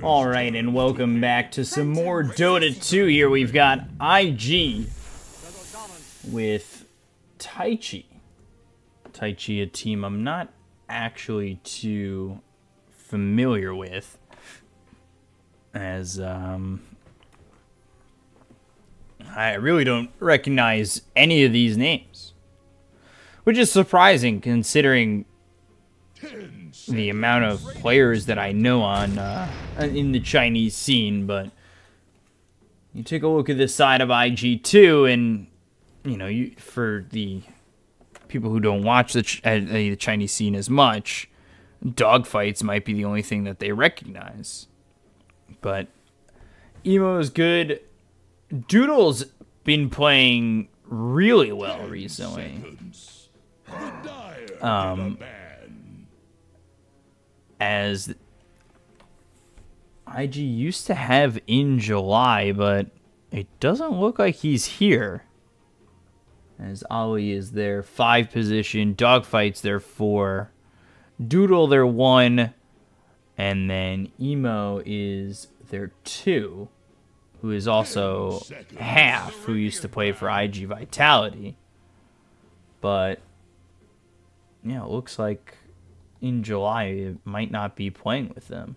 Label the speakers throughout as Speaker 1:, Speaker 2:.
Speaker 1: Alright, and welcome back to some more Dota 2 here. We've got IG with Taichi. Taichi, a team I'm not actually too familiar with, as I really don't recognize any of these names, which is surprising considering the amount of players that I know on in the Chinese scene. But you take a look at this side of IG2, and you know, for the people who don't watch the Chinese scene as much, dogfights might be the only thing that they recognize. But Emo is good. Doodle's been playing really well recently. As IG used to have in July, but it doesn't look like he's here. As Ali is their 5 position, Dogfight's their 4, Doodle their 1, and then Emo is their 2, who is also half, who used to play for IG Vitality. But yeah, it looks like in July it might not be playing with them.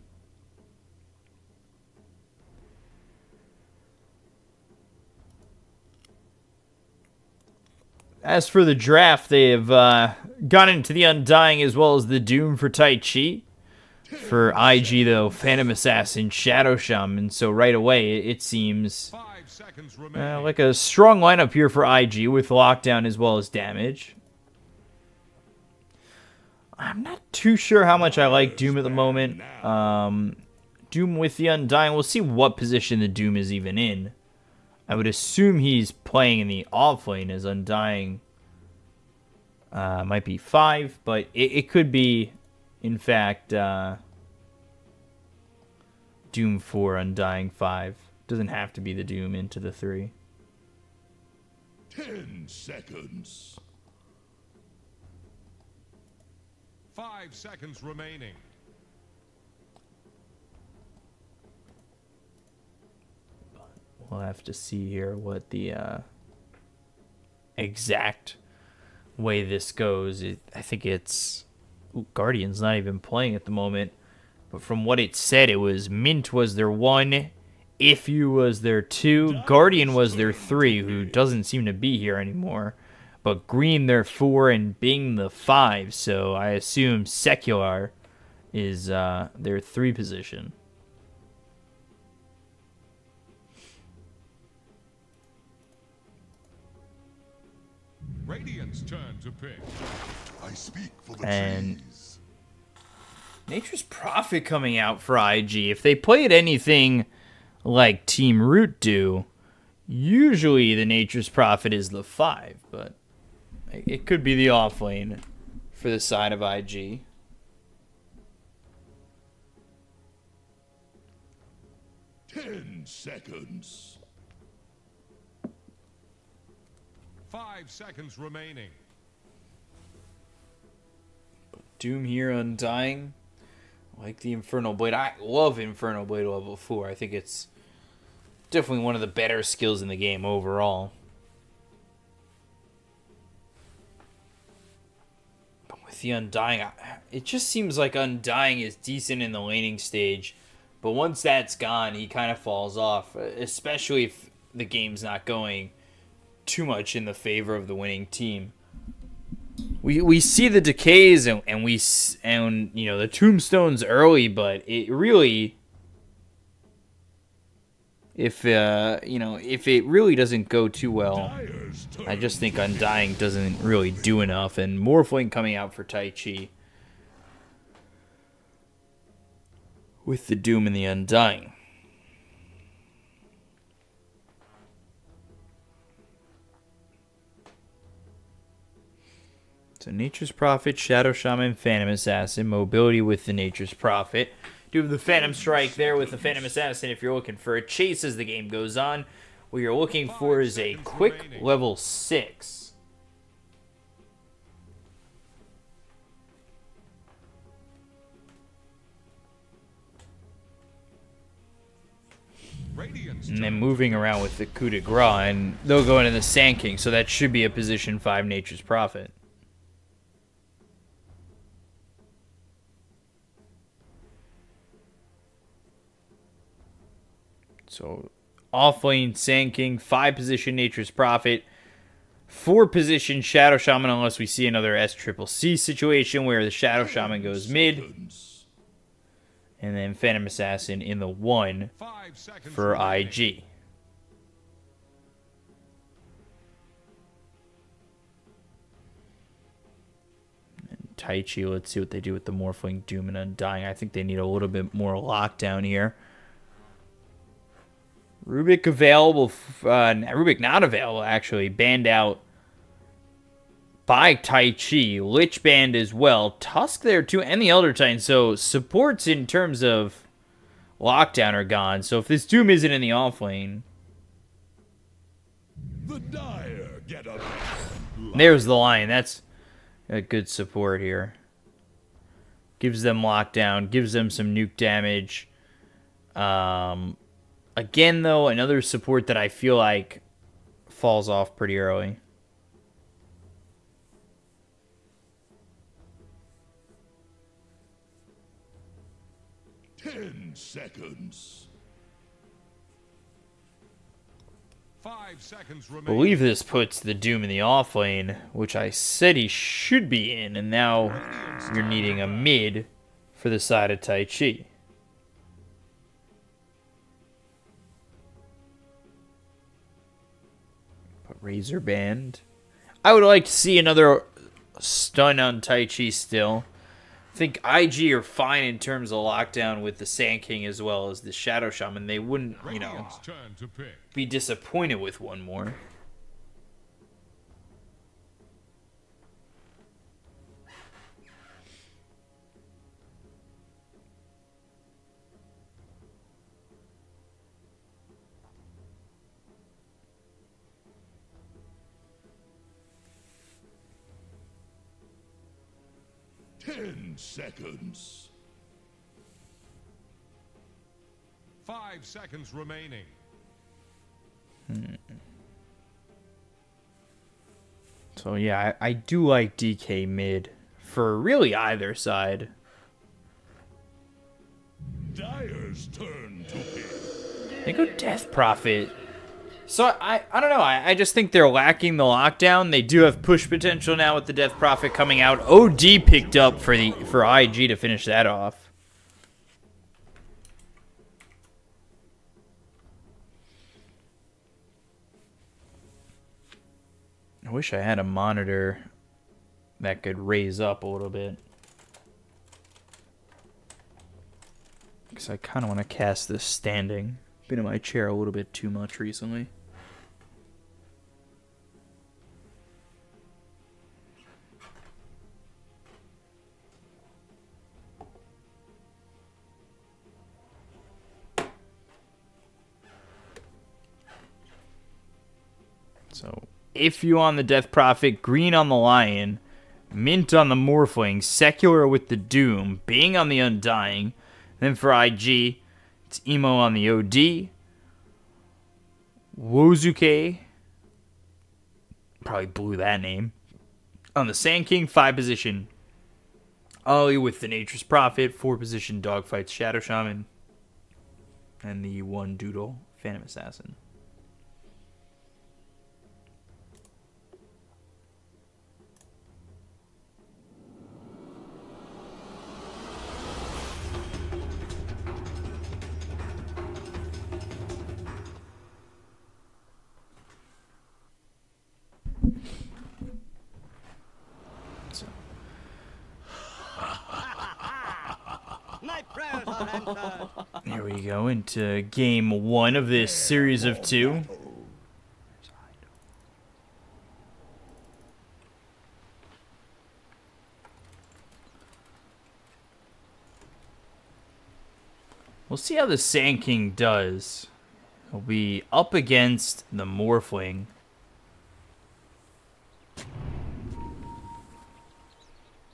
Speaker 1: As for the draft, they have gone into the Undying as well as the Doom for Taichi. For IG, though, Phantom Assassin, Shadow Shaman. So right away, it seems like a strong lineup here for IG with Lockdown as well as Damage. I'm not too sure how much I like Doom at the moment. Doom with the Undying. We'll see what position the Doom is even in. I would assume he's playing in the off lane, as Undying might be 5, but it could be, in fact, Doom 4, Undying 5. Doesn't have to be the Doom into the 3.
Speaker 2: 10 seconds. 5 seconds remaining.
Speaker 1: We'll have to see here what the exact way this goes. I think it's... Ooh, Guardian's not even playing at the moment. But from what it said, it was Mint was their 1, Ifu was their 2, Guardian was their 3, who doesn't seem to be here anymore. But Green their 4, and Bing the 5. So I assume Secular is their 3 position.
Speaker 2: Radiant's turn to pick. I speak for the
Speaker 1: trees. Nature's Prophet coming out for IG. If they played anything like Team Root do, usually the Nature's Prophet is the 5, but it could be the off lane for the side of IG.
Speaker 2: Ten seconds. 5 seconds remaining.
Speaker 1: Doom here, Undying. I like the Infernal Blade. I love Infernal Blade level 4. I think it's definitely one of the better skills in the game overall. But with the Undying, it just seems like Undying is decent in the laning stage. But once that's gone, he kind of falls off. Especially if the game's not going too much in the favor of the winning team. We see the decays and you know, the tombstones early, but it really, if you know, if it really doesn't go too well, I just think Undying doesn't really do enough. And Morphling coming out for Taichi with the Doom and the Undying. So Nature's Prophet, Shadow Shaman, Phantom Assassin, mobility with the Nature's Prophet. Do have the Phantom Strike there with the Phantom Assassin if you're looking for a chase as the game goes on. What you're looking for is a quick level 6. And then moving around with the coup de grace, and they'll go into the Sand King, so that should be a position 5 Nature's Prophet. So, offlane Sand King, 5 position Nature's Prophet, 4 position Shadow Shaman, unless we see another SCCC situation where the Shadow Shaman goes mid. And then Phantom Assassin in the 1 for IG. And Taichi, let's see what they do with the Morphling, Doom, and Undying. I think they need a little bit more lockdown here. Rubik available, Rubik not available actually, banned out by Taichi, Lich banned as well, Tusk there too, and the Elder Titan, so supports in terms of lockdown are gone, so if this Doom isn't in the off lane,
Speaker 2: The dire get up.
Speaker 1: there's the Lion, that's a good support here. Gives them lockdown, gives them some nuke damage. Again, though, another support that I feel like falls off pretty early.
Speaker 2: Ten seconds. 5 seconds
Speaker 1: I
Speaker 2: remaining.
Speaker 1: believe this puts the Doom in the off lane, which I said he should be in, and now you're needing a mid for the side of Taichi. But Razor Band. I would like to see another stun on Taichi still. I think IG are fine in terms of lockdown with the Sand King as well as the Shadow Shaman. They wouldn't, you know,
Speaker 2: Radiant's turn to pick.
Speaker 1: be disappointed with one more.
Speaker 2: Ten seconds. 5 seconds remaining.
Speaker 1: So yeah, I do like DK mid for really either side.
Speaker 2: Dire's turn to pick.
Speaker 1: They go Death Prophet. So I don't know. I just think they're lacking the lockdown. They do have push potential now with the Death Prophet coming out. OD picked up for IG to finish that off. I wish I had a monitor that could raise up a little bit. Because I kind of want to cast this standing. Been in my chair a little bit too much recently. So, if you on the Death Prophet, green on the Lion, mint on the Morphling, secular with the Doom, being on the Undying, then for IG, it's Emo on the OD, Wozuke, probably blew that name, on the Sand King, 5 position, Ollie with the Nature's Prophet, 4 position Dogfights Shadow Shaman, and the 1 Doodle Phantom Assassin. Here we go into game 1 of this series of 2. We'll see how the Sand King does. He'll be up against the Morphling.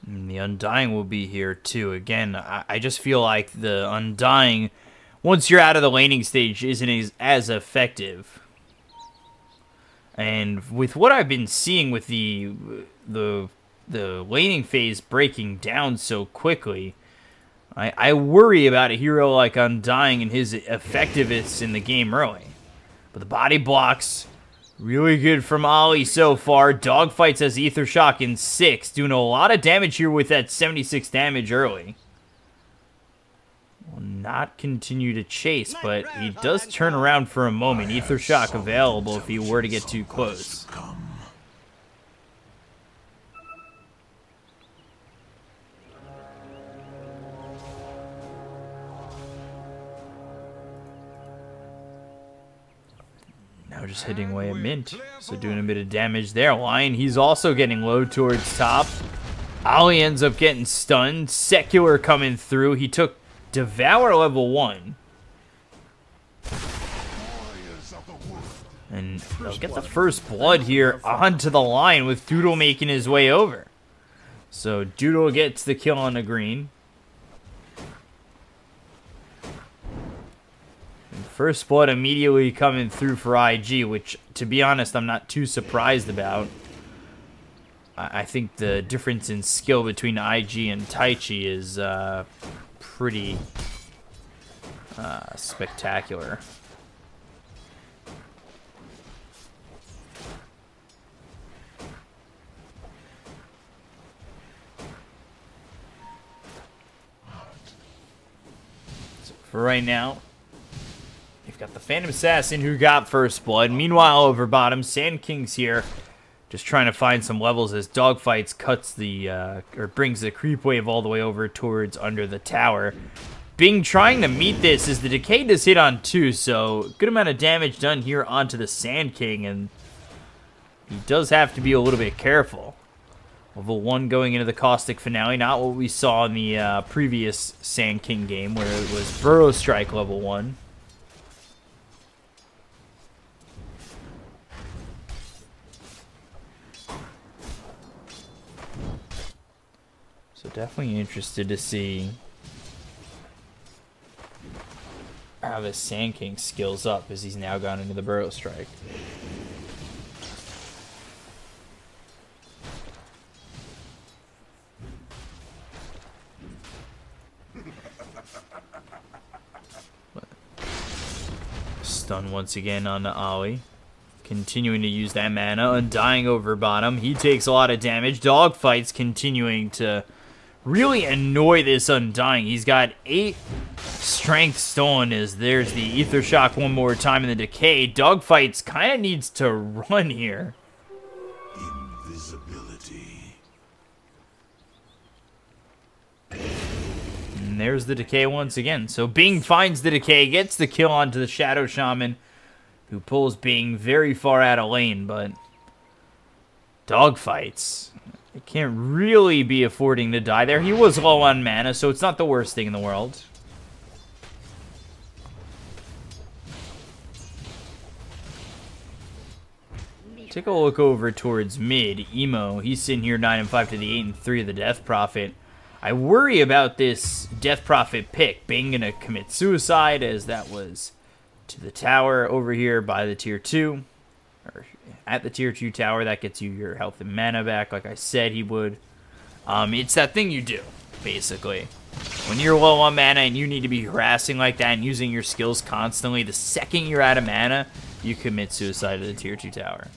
Speaker 1: And the Undying will be here too. Again, I just feel like the Undying once you're out of the laning stage, isn't as effective. And with what I've been seeing with the laning phase breaking down so quickly, I worry about a hero like Undying and his effectiveness in the game early. But the body blocks, really good from Ollie so far. Dogfights has Ether Shock in 6, doing a lot of damage here with that 76 damage early. Will not continue to chase, but he does turn around for a moment. Ether Shock available if he were to get too close. Now just hitting away at Mint, so doing a bit of damage there. Lion, he's also getting low towards top. Ollie ends up getting stunned. Secular coming through. He took Devour level 1. And they'll get the first blood here onto the line with Doodle making his way over. So Doodle gets the kill on the green. And first blood immediately coming through for IG, which, to be honest, I'm not too surprised about. I think the difference in skill between IG and Taichi is pretty spectacular. So for right now, you've got the Phantom Assassin who got first blood. Meanwhile, over bottom, Sand King's here, just trying to find some levels as Dogfights cuts the, or brings the creep wave all the way over towards under the tower. Bing trying to meet this as the Decay does hit on 2, so good amount of damage done here onto the Sand King, and he does have to be a little bit careful. Level 1 going into the Caustic Finale, not what we saw in the previous Sand King game where it was Burrow Strike level 1. So definitely interested to see how this Sand King skills up as he's now gone into the Burrow Strike. Stun once again on the Ollie. Continuing to use that mana. Undying over bottom. He takes a lot of damage. Dogfights continuing to really annoy this Undying. He's got 8 strength stolen as there's the Ether Shock one more time in the Decay. Dogfights kind of needs to run here.
Speaker 2: Invisibility.
Speaker 1: And there's the Decay once again. So Bing finds the Decay, gets the kill onto the Shadow Shaman, who pulls Bing very far out of lane, but Dogfights, it can't really be affording to die there. He was low on mana, so it's not the worst thing in the world. Take a look over towards mid. Emo, he's sitting here 9-5 to the 8-3 of the Death Prophet. I worry about this Death Prophet pick. Bing gonna commit suicide, as that was to the tower over here by the tier 2. Or at the tier 2 tower, that gets you your health and mana back, like I said he would. It's that thing you do, basically. When you're low on mana and you need to be harassing like that and using your skills constantly, the second you're out of mana, you commit suicide to the tier 2 tower.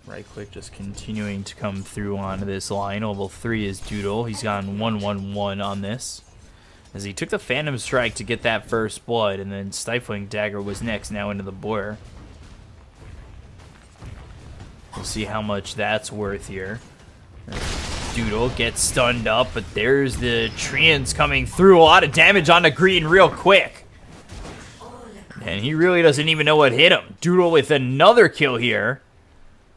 Speaker 1: Right click just continuing to come through onto this line. Level 3 is Doodle. He's gone 1-1-1 on this, as he took the Phantom Strike to get that first blood, and then Stifling Dagger was next, now into the Blur. We'll see how much that's worth here. Doodle gets stunned up, but there's the Treants coming through. A lot of damage on the green real quick. And he really doesn't even know what hit him. Doodle with another kill here.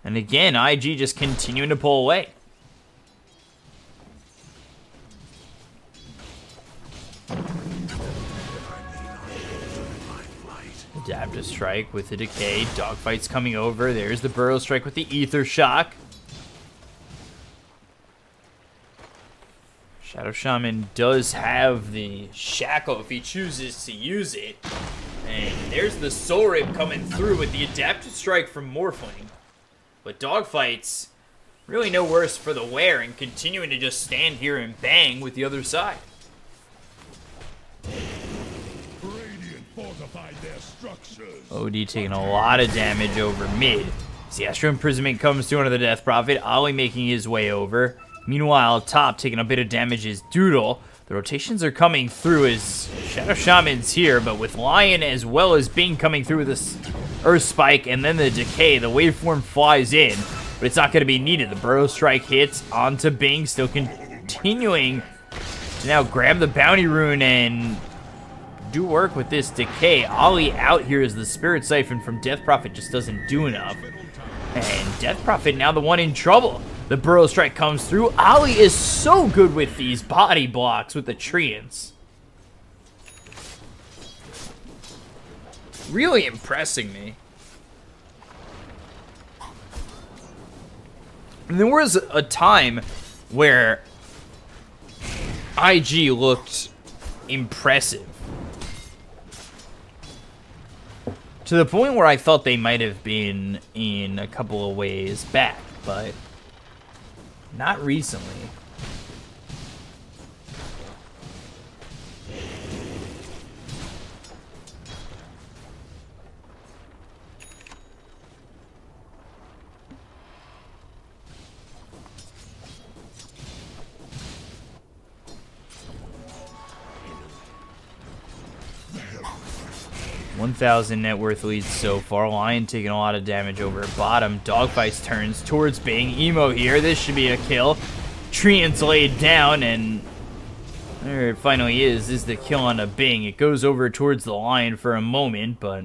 Speaker 1: And again, IG just continuing to pull away. Adaptive Strike with the Decay. Dogfight's coming over. There's the Burrow Strike with the Ether Shock. Shadow Shaman does have the Shackle if he chooses to use it. And there's the Soul Rip coming through with the Adaptive Strike from Morphling. But Dogfight's really no worse for the wear and continuing to just stand here and bang with the other side. OD taking a lot of damage over mid. As the Astral Imprisonment comes through under the Death Prophet. Ollie making his way over. Meanwhile, top taking a bit of damage is Doodle. The rotations are coming through as Shadow Shaman's here, but with Lion as well as Bing coming through with this Earth Spike and then the Decay, the waveform flies in, but it's not going to be needed. The Burrow Strike hits onto Bing, still continuing to now grab the Bounty Rune and do work with this Decay. Ollie out here as the Spirit Siphon from Death Prophet just doesn't do enough. And Death Prophet now the one in trouble. The Burrow Strike comes through. Ollie is so good with these body blocks with the Treants. Really impressing me. And there was a time where IG looked impressive. To the point where I thought they might have been in a couple of ways back, but not recently. $1,000 net worth leads so far. Lion taking a lot of damage over at bottom. Dogfight turns towards Bing. Emo here. This should be a kill. Treant's laid down, and there it finally is the kill on a Bing. It goes over towards the Lion for a moment, but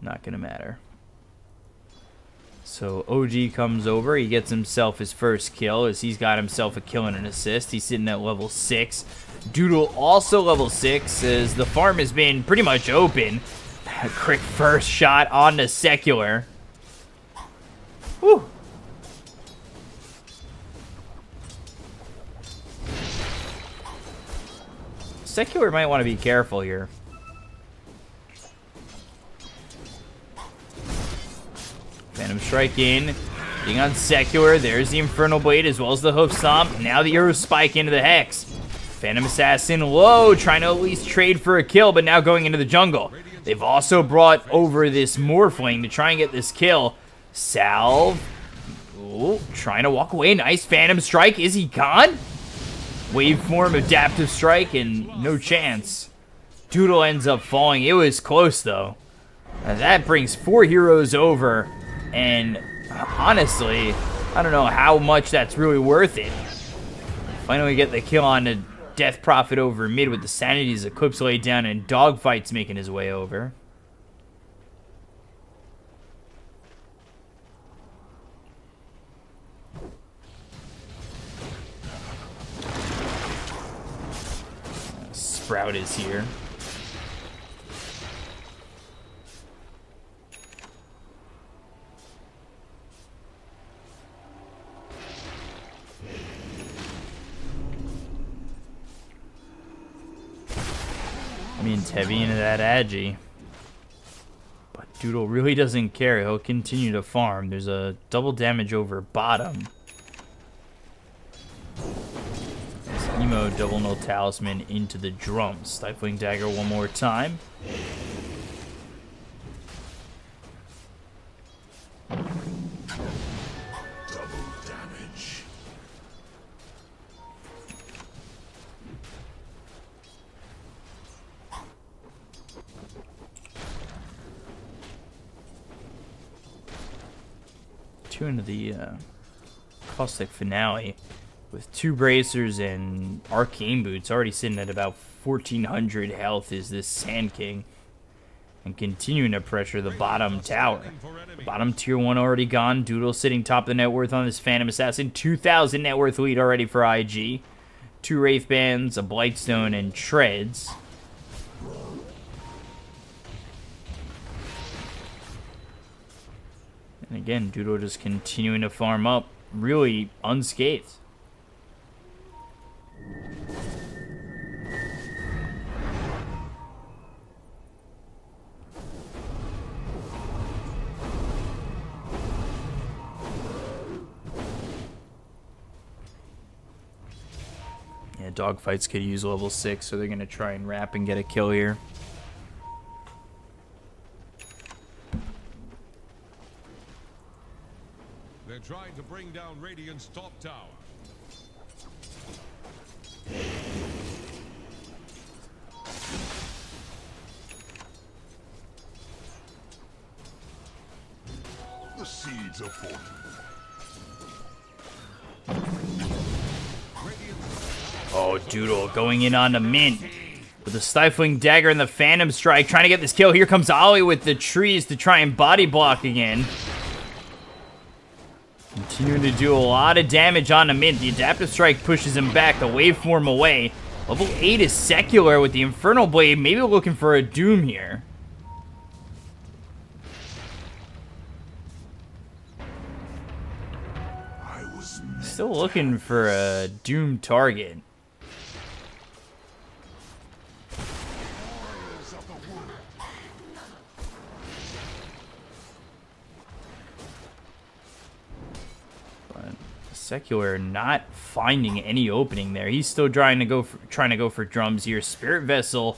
Speaker 1: not going to matter. So OG comes over. He gets himself his first kill as he's got himself a kill and an assist. He's sitting at level 6. Doodle also level 6 as the farm has been pretty much open. A quick first shot on the Secular. Whew. Secular might want to be careful here. Phantom Strike in. Getting on Secular. There's the Infernal Blade as well as the Hoof Stomp. Now the Earth Spike into the Hex. Phantom Assassin low, trying to at least trade for a kill, but now going into the jungle. They've also brought over this Morphling to try and get this kill. Salve. Ooh, trying to walk away. Nice Phantom Strike. Is he gone? Waveform, Adaptive Strike, and no chance. Doodle ends up falling. It was close, though. Now that brings 4 heroes over, and honestly, I don't know how much that's really worth it. Finally get the kill on the Death Prophet over mid with the Sanity's Eclipse laid down, and Dogfight's making his way over. Sprout is here. I mean, it's heavy into that Agi. But Doodle really doesn't care. He'll continue to farm. There's a double damage over bottom. Emo double null talisman into the drum. Stifling dagger one more time. Into the Caustic Finale with 2 bracers and Arcane Boots, already sitting at about 1400 health is this Sand King, and continuing to pressure the bottom tower. Bottom tier 1 already gone. Doodle sitting top of the net worth on this Phantom Assassin. 2,000 net worth lead already for IG. 2 Wraith Bands, a Blightstone, and Treads. And again, Doodle just continuing to farm up, really unscathed. Yeah, dogfights could use level 6, so they're going to try and wrap and get a kill here.
Speaker 2: They're trying to bring down Radiant's top tower. The seeds of fortune.
Speaker 1: Oh, Doodle going in on the Mint with the Stifling Dagger and the Phantom Strike, trying to get this kill. Here comes Ollie with the trees to try and body block again. Continuing to do a lot of damage on the Mint. The Adaptive Strike pushes him back, the Waveform away. Level 8 is Secular with the Infernal Blade, maybe looking for a Doom here. Still looking for a Doom target. Secular not finding any opening there. He's still trying to go for drums here. Spirit Vessel,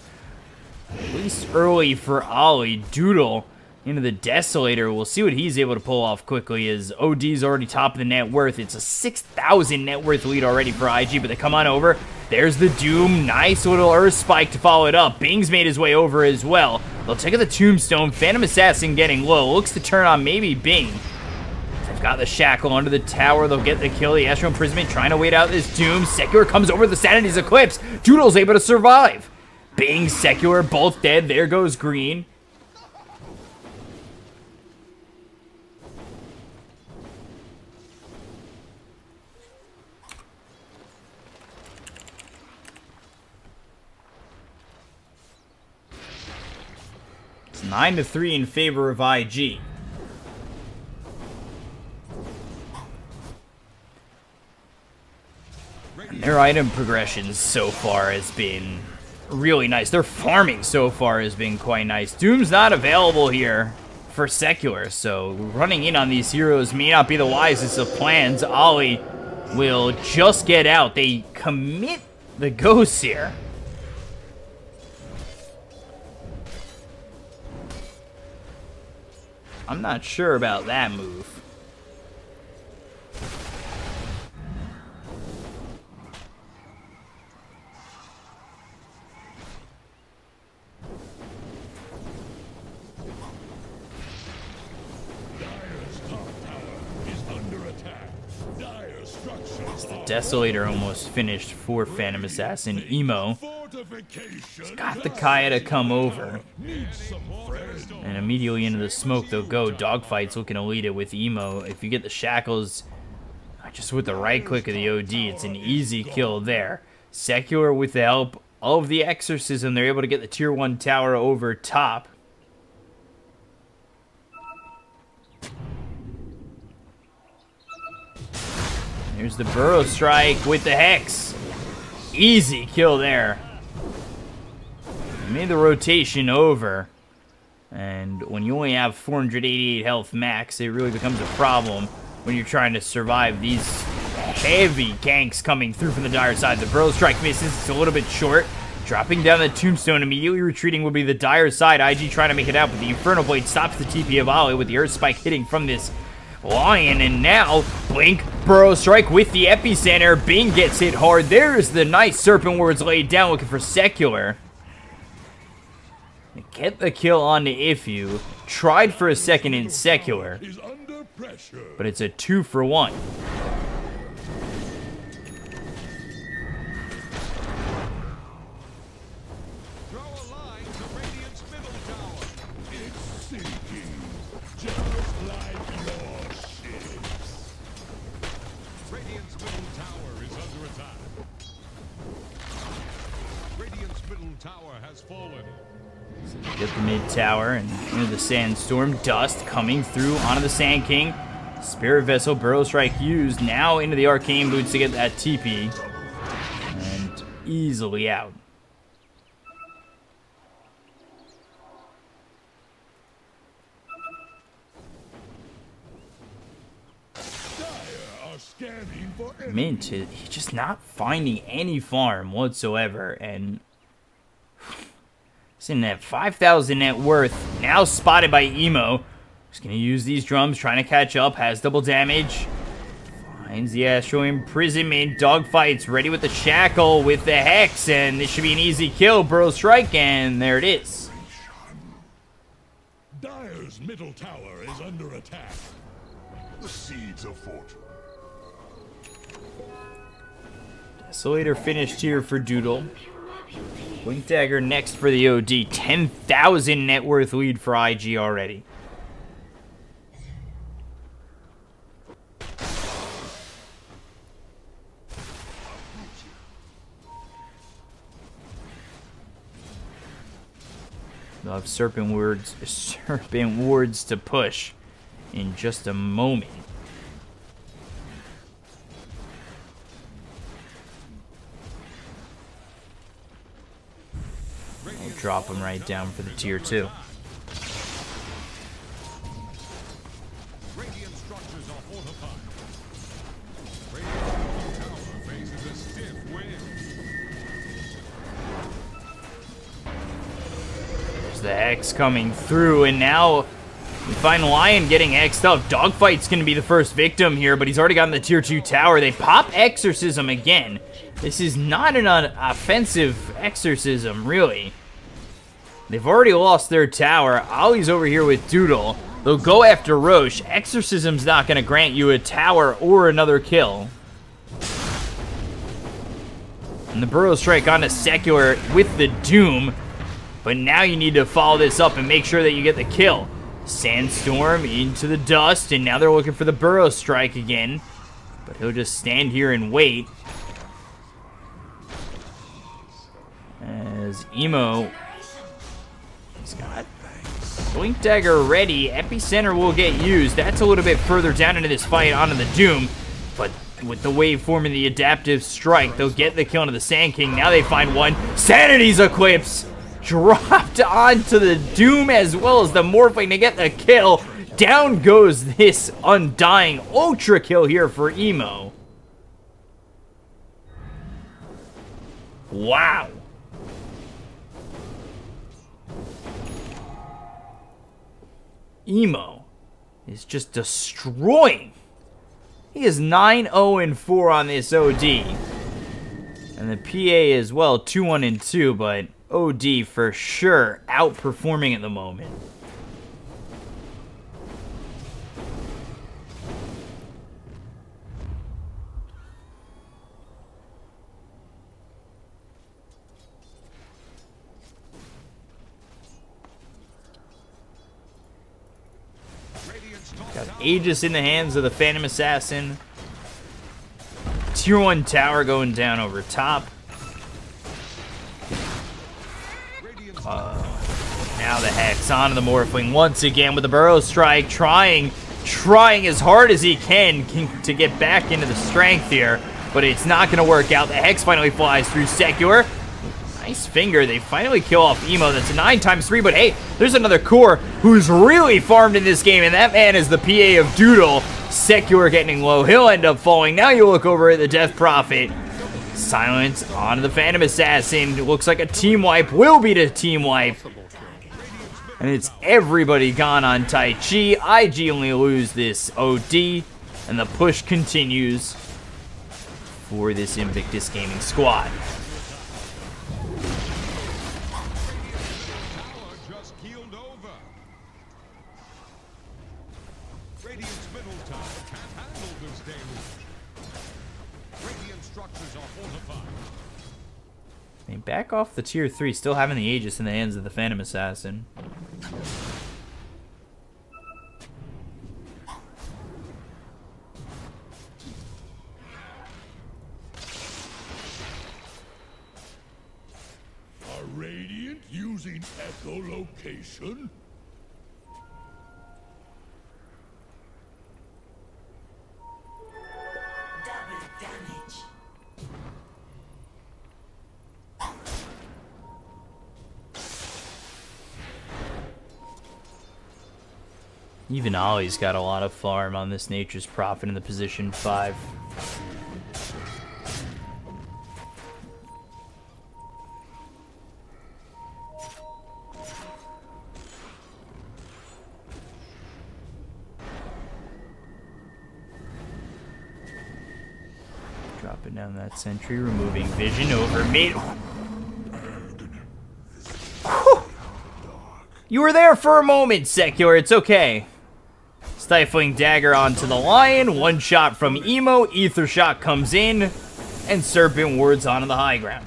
Speaker 1: at least early for Ollie. Doodle into the Desolator. We'll see what he's able to pull off quickly, as OD's already top of the net worth. It's a 6,000 net worth lead already for IG, but they come on over. There's the Doom. Nice little Earth Spike to follow it up. Bing's made his way over as well. They'll take out the Tombstone. Phantom Assassin getting low. Looks to turn on maybe Bing. Got the Shackle under the tower. They'll get the kill. The Astral Imprisonment trying to wait out this Doom. Secular comes over the Sanity's Eclipse. Doodle's able to survive. Bing, Secular, both dead. There goes Green. It's 9-3 in favor of IG. Their item progression so far has been really nice. Their farming so far has been quite nice. Doom's not available here for Secular, so running in on these heroes may not be the wisest of plans. Ollie will just get out. They commit the ghosts here. I'm not sure about that move. Desolator almost finished for Phantom Assassin. Emo has got the Kaya to come over. And immediately into the smoke they'll go. Dogfight's looking to lead it with Emo. If you get the Shackles, just with the right click of the OD, it's an easy kill there. Secular, with the help of the Exorcism, they're able to get the tier 1 tower over top. Here's the Burrow Strike with the Hex. Easy kill there. Made the rotation over. And when you only have 488 health max, it really becomes a problem when you're trying to survive these heavy ganks coming through from the dire side. The Burrow Strike misses. It's a little bit short. Dropping down the Tombstone, immediately retreating will be the dire side. IG trying to make it out, but the Infernal Blade stops the TP of Ollie with the Earth Spike hitting from this Lion, and now Blink, Burrow Strike with the Epicenter. Bing gets hit hard. There's the nice Serpent Words laid down, looking for Secular. Get the kill on the Ifu. Tried for a second in Secular, but it's a 2-for-1.
Speaker 2: Radiant's middle tower has fallen.
Speaker 1: Get the mid tower and into the sandstorm. Dust coming through onto the Sand King. Spirit Vessel, Burrow Strike used. Now into the Arcane Boots to get that TP. And easily out. Mint, he's just not finding any farm whatsoever, and he's in that 5,000 net worth, now spotted by Emo. He's going to use these drums, trying to catch up, has double damage. Finds the Astral Imprisonment, dogfights, ready with the Shackle, with the Hex, and this should be an easy kill. Burrow Strike, and there it is.
Speaker 2: Dire's middle tower is under attack. The seeds of fortune.
Speaker 1: Desolator finished here for Doodle. Blink Dagger next for the OD. 10,000 net worth lead for IG already. They'll have Serpent Wards to push in just a moment. I'll drop him right down for the tier 2.
Speaker 2: Radiant structures are fortified. Radiant tower faces a stiff wind.
Speaker 1: There's the Hex coming through, and now we find Lion getting X'd up. Dogfight's going to be the first victim here, but he's already gotten the tier 2 tower. They pop Exorcism again. This is not an offensive Exorcism, really. They've already lost their tower. Ollie's over here with Doodle. They'll go after Roche. Exorcism's not going to grant you a tower or another kill. And the Burrow Strike onto Secular with the Doom. But now you need to follow this up and make sure that you get the kill. Sandstorm into the Dust, and now they're looking for the Burrow Strike again. But he'll just stand here and wait. As Emo... He's got Blink Dagger ready. Epicenter will get used. That's a little bit further down into this fight onto the Doom. But with the waveform and the adaptive strike, they'll get the kill into the Sand King. Now they find one. Sanity's Eclipse dropped onto the Doom as well as the Morphling to get the kill. Down goes this Undying Ultra kill here for Emo. Wow. Emo is just destroying. He is 9-0-4 on this OD. And the PA as well, 2-1-2, but OD for sure outperforming at the moment. Got Aegis in the hands of the Phantom Assassin. Tier 1 tower going down over top. Now the Hex onto the Morphling once again with the Burrow Strike, trying as hard as he can to get back into the strength here, but it's not going to work out. The Hex finally flies through Secular. Nice finger. They finally kill off Emo. That's a 9x3, but hey, there's another core who's really farmed in this game, and that man is the PA of Doodle. Secular getting low. He'll end up falling. Now you look over at the Death Prophet. Silence onto the Phantom Assassin. It looks like a team wipe. Will be the team wipe. And it's everybody gone on Taichi. IG only lose this OD, and the push continues for this Invictus Gaming squad. I mean, back off the tier 3, still having the Aegis in the hands of the Phantom Assassin.
Speaker 2: Radiant using echolocation?
Speaker 3: Double damage.
Speaker 1: Even Ollie's got a lot of farm on this Nature's Prophet in the position 5. Dropping down that sentry, removing vision over mid. You were there for a moment, Secular. It's okay. Stifling dagger onto the lion. One shot from Emo. Ether shot comes in. And Serpent wards onto the high ground.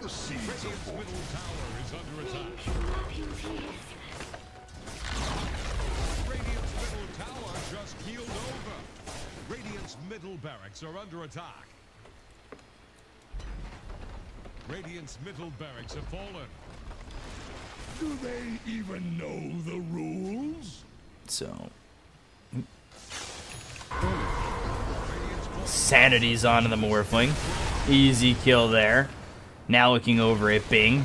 Speaker 2: The seeds of war.
Speaker 4: Middle tower is under attack. Radiant's middle tower just keeled over. Radiant's middle barracks are under attack. Radiant's middle barracks have fallen.
Speaker 2: Do they even know the rules?
Speaker 1: So. Sanity's onto the Morphling. Easy kill there. Now looking over at Bing.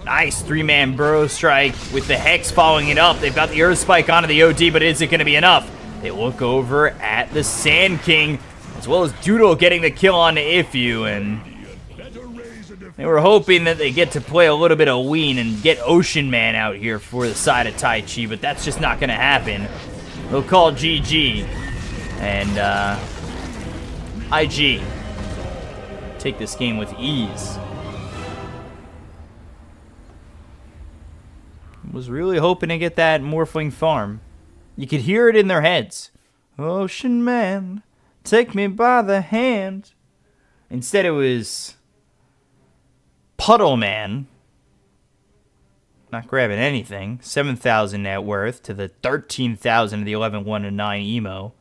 Speaker 1: Nice 3-man burrow strike with the Hex following it up. They've got the Earth Spike onto the OD, but is it going to be enough? They look over at the Sand King, as well as Doodle getting the kill onto Ifu, and they were hoping that they get to play a little bit of Ween and get Ocean Man out here for the side of Taichi, but that's just not going to happen. They'll call GG, and IG take this game with ease. Was really hoping to get that Morphling farm. You could hear it in their heads. Ocean Man, take me by the hand. Instead it was Puddle Man, not grabbing anything. 7,000 net worth to the 13,000 of the 11-1-9 Emo.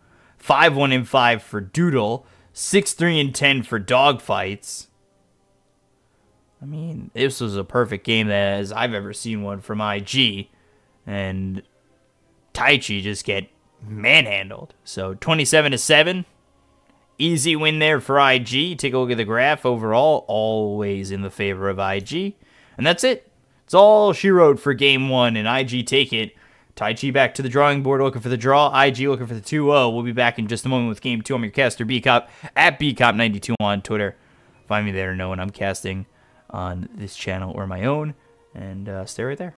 Speaker 1: 5-1-5 for Doodle. 6-3-10 for Dogfights. I mean, this was a perfect game as I've ever seen one from IG. And Taichi just get manhandled. So 27-7. Easy win there for IG. Take a look at the graph. Overall, always in the favor of IG. And that's it. It's all she wrote for game 1, and IG take it. Taichi back to the drawing board looking for the draw. IG looking for the 2-0. We'll be back in just a moment with game 2. I'm your caster, Bkop, at Bkop92 on Twitter. Find me there to know when I'm casting on this channel or my own. And stay right there.